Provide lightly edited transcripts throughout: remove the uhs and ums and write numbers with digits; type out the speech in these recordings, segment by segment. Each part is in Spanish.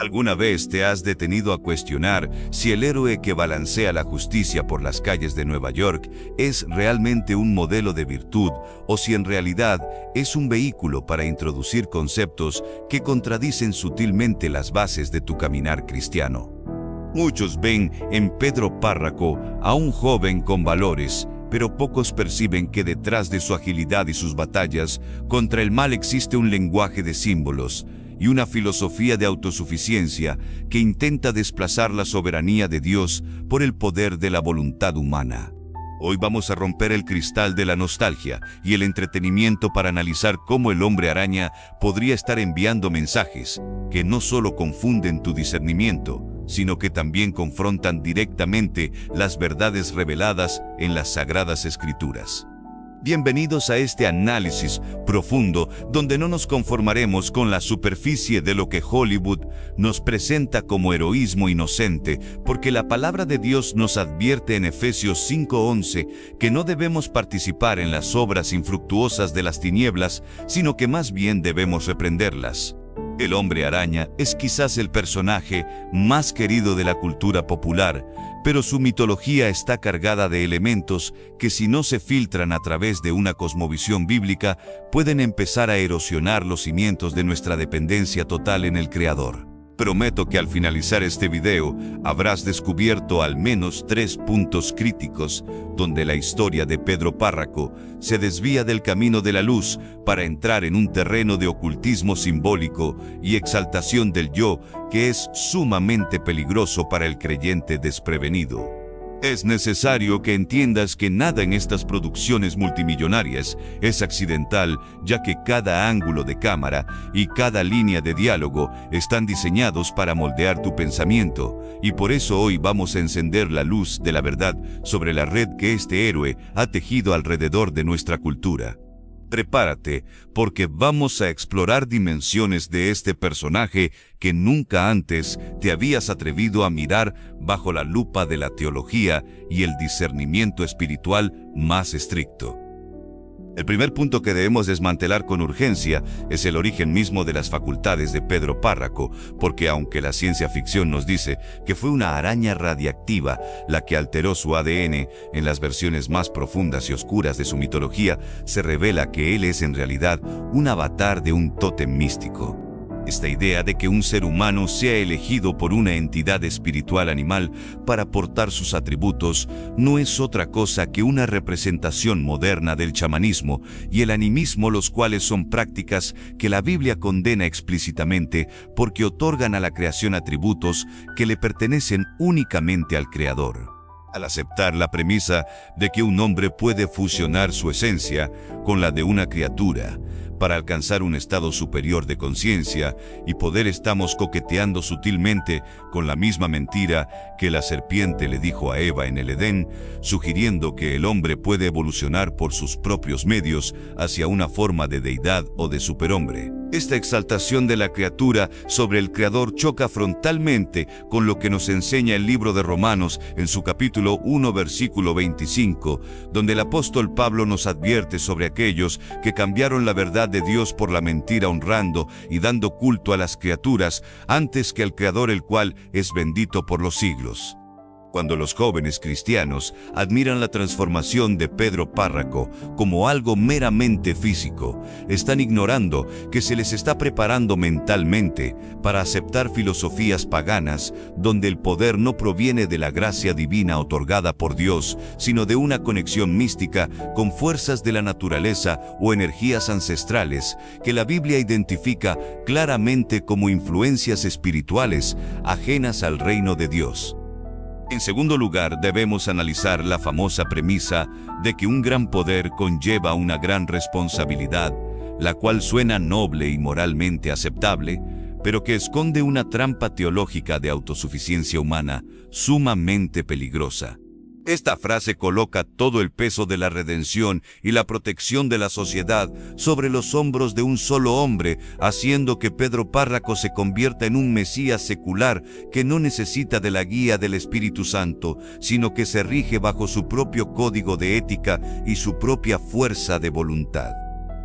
¿Alguna vez te has detenido a cuestionar si el héroe que balancea la justicia por las calles de Nueva York es realmente un modelo de virtud o si en realidad es un vehículo para introducir conceptos que contradicen sutilmente las bases de tu caminar cristiano? Muchos ven en Pedro Párraco a un joven con valores, pero pocos perciben que detrás de su agilidad y sus batallas contra el mal existe un lenguaje de símbolos y una filosofía de autosuficiencia que intenta desplazar la soberanía de Dios por el poder de la voluntad humana. Hoy vamos a romper el cristal de la nostalgia y el entretenimiento para analizar cómo el hombre araña podría estar enviando mensajes que no solo confunden tu discernimiento, sino que también confrontan directamente las verdades reveladas en las Sagradas Escrituras. Bienvenidos a este análisis profundo donde no nos conformaremos con la superficie de lo que Hollywood nos presenta como heroísmo inocente, porque la palabra de Dios nos advierte en Efesios 5:11 que no debemos participar en las obras infructuosas de las tinieblas, sino que más bien debemos reprenderlas. El hombre araña es quizás el personaje más querido de la cultura popular, pero su mitología está cargada de elementos que, si no se filtran a través de una cosmovisión bíblica, pueden empezar a erosionar los cimientos de nuestra dependencia total en el Creador. Prometo que al finalizar este video habrás descubierto al menos 3 puntos críticos donde la historia de Pedro Párraco se desvía del camino de la luz para entrar en un terreno de ocultismo simbólico y exaltación del yo que es sumamente peligroso para el creyente desprevenido. Es necesario que entiendas que nada en estas producciones multimillonarias es accidental, ya que cada ángulo de cámara y cada línea de diálogo están diseñados para moldear tu pensamiento, y por eso hoy vamos a encender la luz de la verdad sobre la red que este héroe ha tejido alrededor de nuestra cultura. Prepárate, porque vamos a explorar dimensiones de este personaje que nunca antes te habías atrevido a mirar bajo la lupa de la teología y el discernimiento espiritual más estricto. El primer punto que debemos desmantelar con urgencia es el origen mismo de las facultades de Pedro Párraco, porque aunque la ciencia ficción nos dice que fue una araña radiactiva la que alteró su ADN, en las versiones más profundas y oscuras de su mitología se revela que él es en realidad un avatar de un tótem místico. Esta idea de que un ser humano sea elegido por una entidad espiritual animal para portar sus atributos no es otra cosa que una representación moderna del chamanismo y el animismo, los cuales son prácticas que la Biblia condena explícitamente porque otorgan a la creación atributos que le pertenecen únicamente al Creador. Al aceptar la premisa de que un hombre puede fusionar su esencia con la de una criatura para alcanzar un estado superior de conciencia y poder, estamos coqueteando sutilmente con la misma mentira que la serpiente le dijo a Eva en el Edén, sugiriendo que el hombre puede evolucionar por sus propios medios hacia una forma de deidad o de superhombre. Esta exaltación de la criatura sobre el Creador choca frontalmente con lo que nos enseña el libro de Romanos en su capítulo 1, versículo 25, donde el apóstol Pablo nos advierte sobre aquellos que cambiaron la verdad de Dios por la mentira, honrando y dando culto a las criaturas antes que al Creador, el cual es bendito por los siglos. Cuando los jóvenes cristianos admiran la transformación de Pedro Párraco como algo meramente físico, están ignorando que se les está preparando mentalmente para aceptar filosofías paganas donde el poder no proviene de la gracia divina otorgada por Dios, sino de una conexión mística con fuerzas de la naturaleza o energías ancestrales que la Biblia identifica claramente como influencias espirituales ajenas al reino de Dios. En segundo lugar, debemos analizar la famosa premisa de que un gran poder conlleva una gran responsabilidad, la cual suena noble y moralmente aceptable, pero que esconde una trampa teológica de autosuficiencia humana sumamente peligrosa. Esta frase coloca todo el peso de la redención y la protección de la sociedad sobre los hombros de un solo hombre, haciendo que Pedro Párraco se convierta en un mesías secular que no necesita de la guía del Espíritu Santo, sino que se rige bajo su propio código de ética y su propia fuerza de voluntad.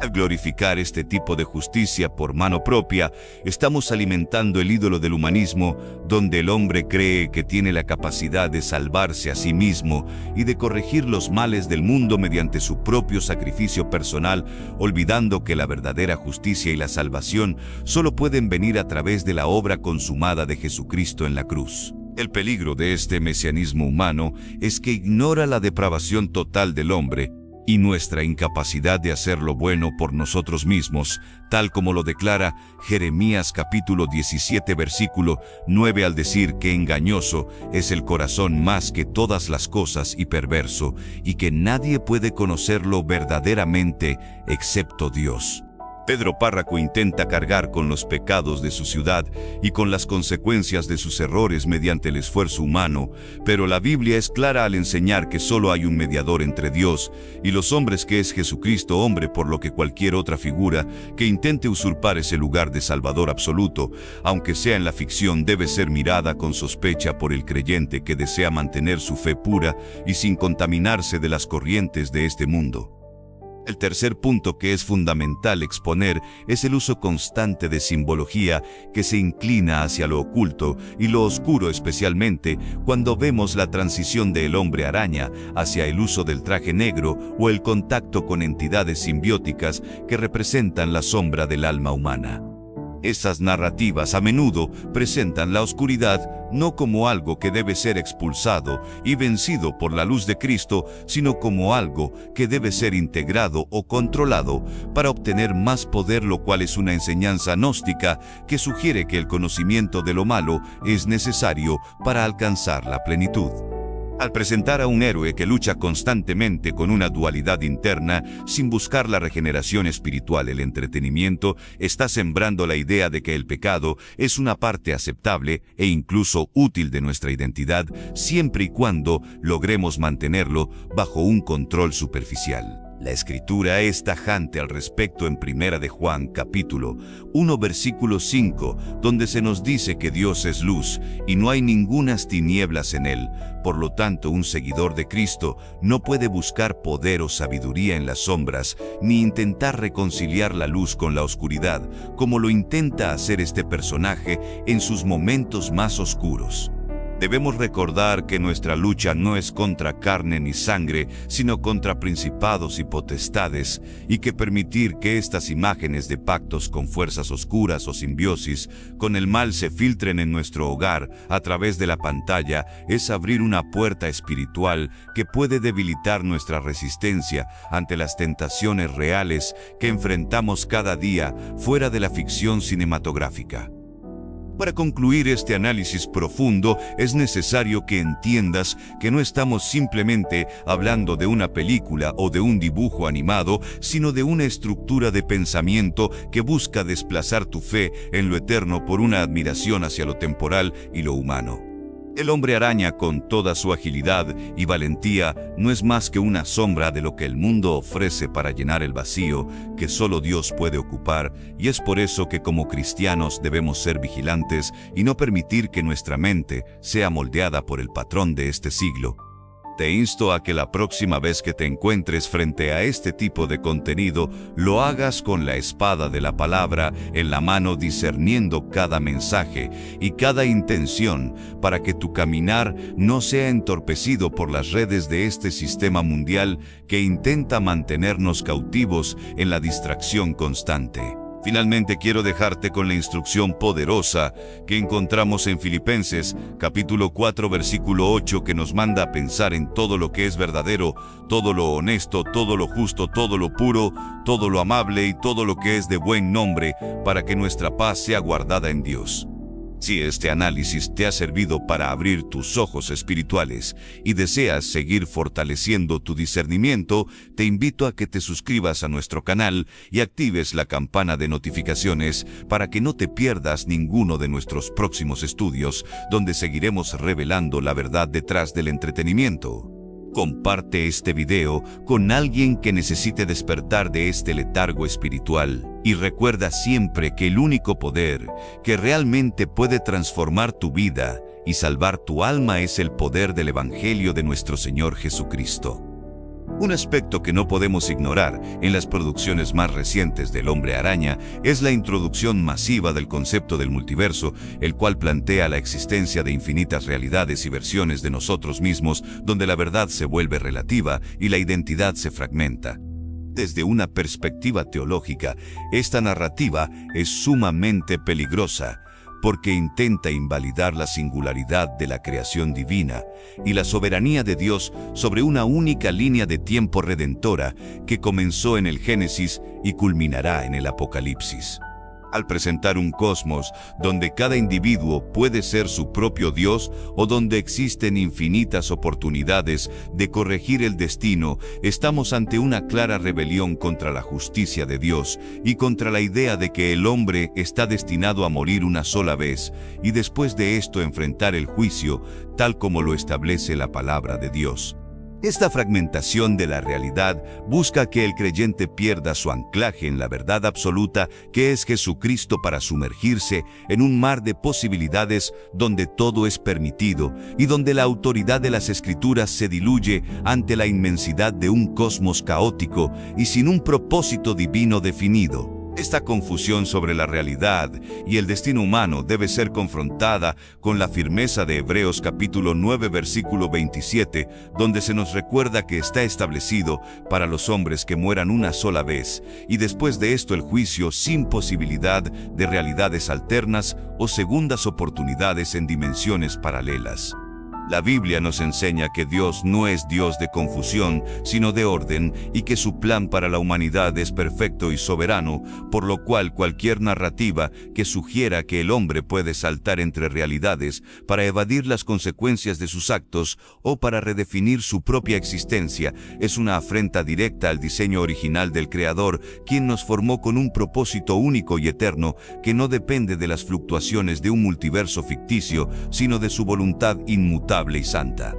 Al glorificar este tipo de justicia por mano propia, estamos alimentando el ídolo del humanismo, donde el hombre cree que tiene la capacidad de salvarse a sí mismo y de corregir los males del mundo mediante su propio sacrificio personal, olvidando que la verdadera justicia y la salvación solo pueden venir a través de la obra consumada de Jesucristo en la cruz. El peligro de este mesianismo humano es que ignora la depravación total del hombre y nuestra incapacidad de hacer lo bueno por nosotros mismos, tal como lo declara Jeremías capítulo 17 versículo 9 al decir que engañoso es el corazón más que todas las cosas y perverso, y que nadie puede conocerlo verdaderamente excepto Dios. Pedro Párraco intenta cargar con los pecados de su ciudad y con las consecuencias de sus errores mediante el esfuerzo humano, pero la Biblia es clara al enseñar que solo hay un mediador entre Dios y los hombres, que es Jesucristo hombre, por lo que cualquier otra figura que intente usurpar ese lugar de Salvador absoluto, aunque sea en la ficción, debe ser mirada con sospecha por el creyente que desea mantener su fe pura y sin contaminarse de las corrientes de este mundo. El tercer punto que es fundamental exponer es el uso constante de simbología que se inclina hacia lo oculto y lo oscuro, especialmente cuando vemos la transición del hombre araña hacia el uso del traje negro o el contacto con entidades simbióticas que representan la sombra del alma humana. Estas narrativas a menudo presentan la oscuridad no como algo que debe ser expulsado y vencido por la luz de Cristo, sino como algo que debe ser integrado o controlado para obtener más poder, lo cual es una enseñanza gnóstica que sugiere que el conocimiento de lo malo es necesario para alcanzar la plenitud. Al presentar a un héroe que lucha constantemente con una dualidad interna sin buscar la regeneración espiritual, el entretenimiento está sembrando la idea de que el pecado es una parte aceptable e incluso útil de nuestra identidad, siempre y cuando logremos mantenerlo bajo un control superficial. La Escritura es tajante al respecto en 1 de Juan capítulo 1 versículo 5, donde se nos dice que Dios es luz y no hay ningunas tinieblas en él. Por lo tanto, un seguidor de Cristo no puede buscar poder o sabiduría en las sombras, ni intentar reconciliar la luz con la oscuridad, como lo intenta hacer este personaje en sus momentos más oscuros. Debemos recordar que nuestra lucha no es contra carne ni sangre, sino contra principados y potestades, y que permitir que estas imágenes de pactos con fuerzas oscuras o simbiosis con el mal se filtren en nuestro hogar a través de la pantalla es abrir una puerta espiritual que puede debilitar nuestra resistencia ante las tentaciones reales que enfrentamos cada día fuera de la ficción cinematográfica. Para concluir este análisis profundo, es necesario que entiendas que no estamos simplemente hablando de una película o de un dibujo animado, sino de una estructura de pensamiento que busca desplazar tu fe en lo eterno por una admiración hacia lo temporal y lo humano. El hombre araña, con toda su agilidad y valentía, no es más que una sombra de lo que el mundo ofrece para llenar el vacío que solo Dios puede ocupar, y es por eso que como cristianos debemos ser vigilantes y no permitir que nuestra mente sea moldeada por el patrón de este siglo. Te insto a que la próxima vez que te encuentres frente a este tipo de contenido, lo hagas con la espada de la palabra en la mano, discerniendo cada mensaje y cada intención para que tu caminar no sea entorpecido por las redes de este sistema mundial que intenta mantenernos cautivos en la distracción constante. Finalmente, quiero dejarte con la instrucción poderosa que encontramos en Filipenses capítulo 4 versículo 8, que nos manda a pensar en todo lo que es verdadero, todo lo honesto, todo lo justo, todo lo puro, todo lo amable y todo lo que es de buen nombre, para que nuestra paz sea guardada en Dios. Si este análisis te ha servido para abrir tus ojos espirituales y deseas seguir fortaleciendo tu discernimiento, te invito a que te suscribas a nuestro canal y actives la campana de notificaciones para que no te pierdas ninguno de nuestros próximos estudios, donde seguiremos revelando la verdad detrás del entretenimiento. Comparte este video con alguien que necesite despertar de este letargo espiritual. Y recuerda siempre que el único poder que realmente puede transformar tu vida y salvar tu alma es el poder del Evangelio de nuestro Señor Jesucristo. Un aspecto que no podemos ignorar en las producciones más recientes del Hombre Araña es la introducción masiva del concepto del multiverso, el cual plantea la existencia de infinitas realidades y versiones de nosotros mismos, donde la verdad se vuelve relativa y la identidad se fragmenta. Desde una perspectiva teológica, esta narrativa es sumamente peligrosa, porque intenta invalidar la singularidad de la creación divina y la soberanía de Dios sobre una única línea de tiempo redentora que comenzó en el Génesis y culminará en el Apocalipsis. Al presentar un cosmos donde cada individuo puede ser su propio Dios o donde existen infinitas oportunidades de corregir el destino, estamos ante una clara rebelión contra la justicia de Dios y contra la idea de que el hombre está destinado a morir una sola vez y después de esto enfrentar el juicio, tal como lo establece la palabra de Dios. Esta fragmentación de la realidad busca que el creyente pierda su anclaje en la verdad absoluta que es Jesucristo para sumergirse en un mar de posibilidades donde todo es permitido y donde la autoridad de las Escrituras se diluye ante la inmensidad de un cosmos caótico y sin un propósito divino definido. Esta confusión sobre la realidad y el destino humano debe ser confrontada con la firmeza de Hebreos capítulo 9 versículo 27, donde se nos recuerda que está establecido para los hombres que mueran una sola vez, y después de esto el juicio sin posibilidad de realidades alternas o segundas oportunidades en dimensiones paralelas. La Biblia nos enseña que Dios no es Dios de confusión, sino de orden, y que su plan para la humanidad es perfecto y soberano, por lo cual cualquier narrativa que sugiera que el hombre puede saltar entre realidades para evadir las consecuencias de sus actos o para redefinir su propia existencia es una afrenta directa al diseño original del Creador, quien nos formó con un propósito único y eterno que no depende de las fluctuaciones de un multiverso ficticio, sino de su voluntad inmutable y santa.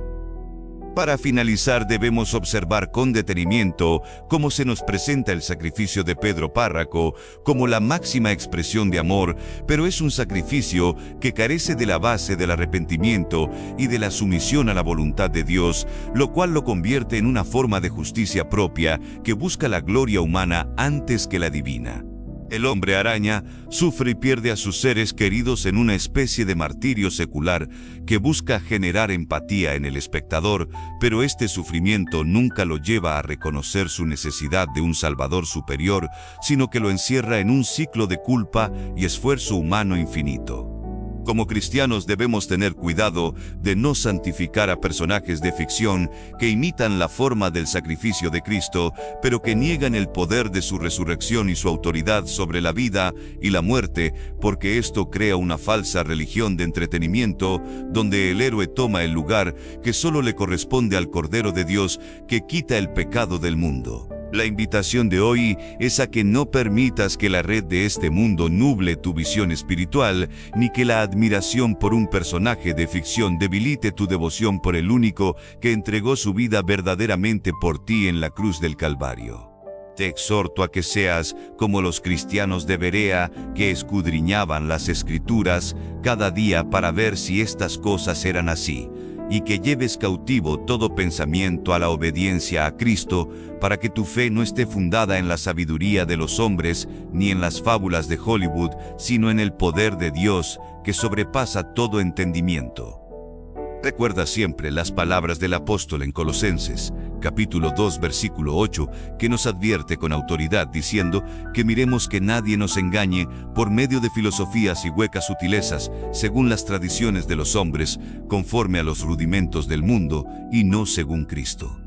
Para finalizar, debemos observar con detenimiento cómo se nos presenta el sacrificio de Pedro Párraco como la máxima expresión de amor, pero es un sacrificio que carece de la base del arrepentimiento y de la sumisión a la voluntad de Dios, lo cual lo convierte en una forma de justicia propia que busca la gloria humana antes que la divina. El hombre araña sufre y pierde a sus seres queridos en una especie de martirio secular que busca generar empatía en el espectador, pero este sufrimiento nunca lo lleva a reconocer su necesidad de un Salvador superior, sino que lo encierra en un ciclo de culpa y esfuerzo humano infinito. Como cristianos debemos tener cuidado de no santificar a personajes de ficción que imitan la forma del sacrificio de Cristo, pero que niegan el poder de su resurrección y su autoridad sobre la vida y la muerte, porque esto crea una falsa religión de entretenimiento, donde el héroe toma el lugar que solo le corresponde al Cordero de Dios que quita el pecado del mundo. La invitación de hoy es a que no permitas que la red de este mundo nuble tu visión espiritual, ni que la admiración por un personaje de ficción debilite tu devoción por el único que entregó su vida verdaderamente por ti en la cruz del Calvario. Te exhorto a que seas como los cristianos de Berea que escudriñaban las Escrituras cada día para ver si estas cosas eran así, y que lleves cautivo todo pensamiento a la obediencia a Cristo, para que tu fe no esté fundada en la sabiduría de los hombres, ni en las fábulas de Hollywood, sino en el poder de Dios, que sobrepasa todo entendimiento. Recuerda siempre las palabras del apóstol en Colosenses, capítulo 2, versículo 8, que nos advierte con autoridad diciendo que miremos que nadie nos engañe por medio de filosofías y huecas sutilezas, según las tradiciones de los hombres, conforme a los rudimentos del mundo y no según Cristo.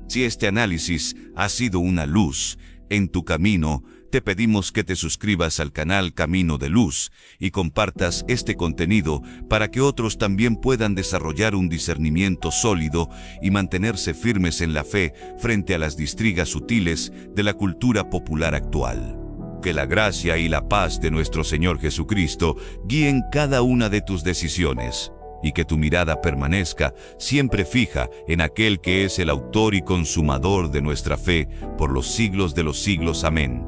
Si este análisis ha sido una luz en tu camino, te pedimos que te suscribas al canal Camino de Luz y compartas este contenido para que otros también puedan desarrollar un discernimiento sólido y mantenerse firmes en la fe frente a las distrigas sutiles de la cultura popular actual. Que la gracia y la paz de nuestro Señor Jesucristo guíen cada una de tus decisiones, y que tu mirada permanezca siempre fija en aquel que es el autor y consumador de nuestra fe por los siglos de los siglos. Amén.